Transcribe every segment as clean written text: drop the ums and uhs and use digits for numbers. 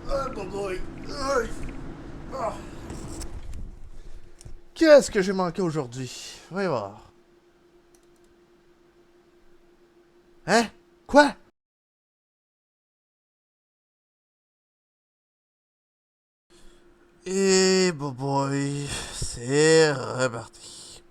Ah, boy. Ah. Qu'est-ce que j'ai manqué aujourd'hui? Voyons voir. Hein? Quoi? Et boy, c'est reparti.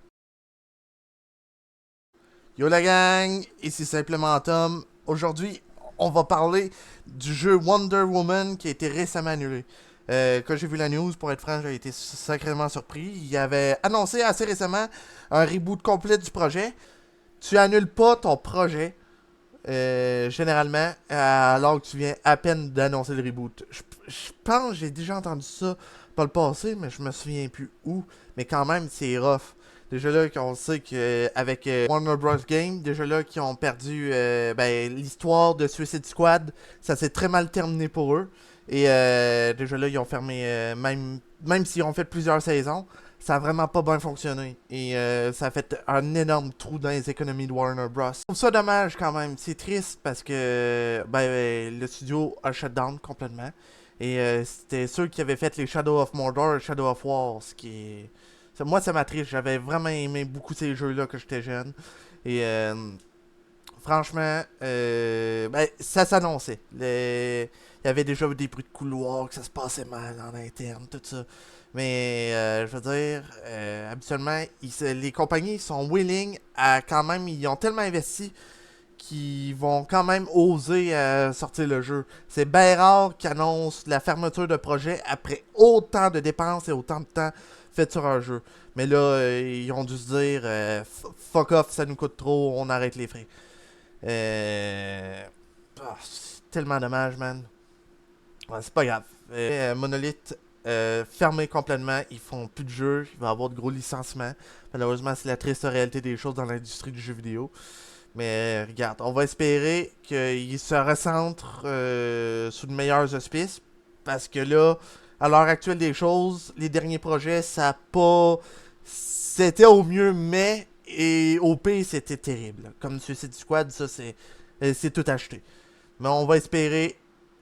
Yo la gang, ici simplement Tom. Aujourd'hui, on va parler du jeu Wonder Woman qui a été récemment annulé. Quand j'ai vu la news, pour être franc, j'ai été sacrément surpris. Il avait annoncé assez récemment un reboot complet du projet. Tu annules pas ton projet, généralement, alors que tu viens à peine d'annoncer le reboot. Je pense que j'ai déjà entendu ça par le passé, mais je me souviens plus où. Mais quand même, c'est rough. Déjà là, qu'on sait qu'avec Warner Bros. Game, déjà là, qui ont perdu l'histoire de Suicide Squad, ça s'est très mal terminé pour eux. Et déjà là, ils ont fermé, même s'ils ont fait plusieurs saisons, ça a vraiment pas bien fonctionné. Et ça a fait un énorme trou dans les économies de Warner Bros. Je trouve ça dommage quand même. C'est triste parce que le studio a shut down complètement. Et c'était ceux qui avaient fait les Shadow of Mordor et Shadow of War. Ce qui est... Moi, ça m'attriste. J'avais vraiment aimé beaucoup ces jeux-là quand j'étais jeune. Et franchement, ça s'annonçait. Il y avait déjà des bruits de couloir, que ça se passait mal en interne, tout ça. Mais je veux dire, habituellement, les compagnies sont willing à quand même, ils ont tellement investi qu'ils vont quand même oser sortir le jeu. C'est bien rare qu'ils annoncent la fermeture de projet après autant de dépenses et autant de temps fait sur un jeu. Mais là, ils ont dû se dire, fuck off, ça nous coûte trop, on arrête les frais. C'est tellement dommage, man. Ouais, c'est pas grave. Monolith fermé complètement, ils font plus de jeux, il va y avoir de gros licenciements. Malheureusement, c'est la triste réalité des choses dans l'industrie du jeu vidéo. Mais regarde, on va espérer qu'ils se recentrent sous de meilleurs auspices. Parce que là, à l'heure actuelle des choses, les derniers projets, ça a pas. C'était au mieux, mais. Et au pire, c'était terrible. Comme Suicide Squad, ça, c'est tout acheté. Mais on va espérer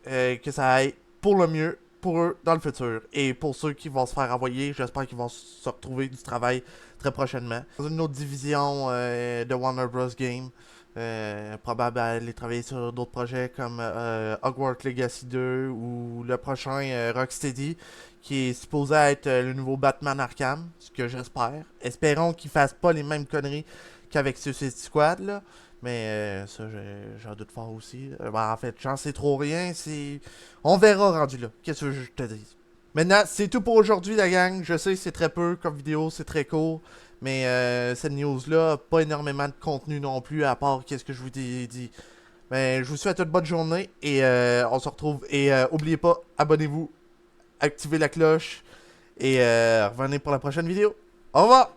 que ça aille pour le mieux pour eux dans le futur. Et pour ceux qui vont se faire envoyer, j'espère qu'ils vont se retrouver du travail très prochainement. Dans une autre division de Warner Bros. Game, probable à aller travailler sur d'autres projets comme Hogwarts Legacy 2 ou le prochain Rocksteady qui est supposé être le nouveau Batman Arkham, ce que j'espère. Espérons qu'ils fassent pas les mêmes conneries qu'avec Suicide Squad, là. Mais ça, j'en doute fort aussi. En fait, j'en sais trop rien. On verra rendu là. Qu'est-ce que je te dis? Maintenant, c'est tout pour aujourd'hui, la gang. Je sais, c'est très peu comme vidéo, c'est très court. Mais cette news-là, pas énormément de contenu non plus, à part qu'est-ce que je vous ai dit. Mais je vous souhaite une bonne journée et on se retrouve. Et oubliez pas, abonnez-vous, activez la cloche et revenez pour la prochaine vidéo. Au revoir!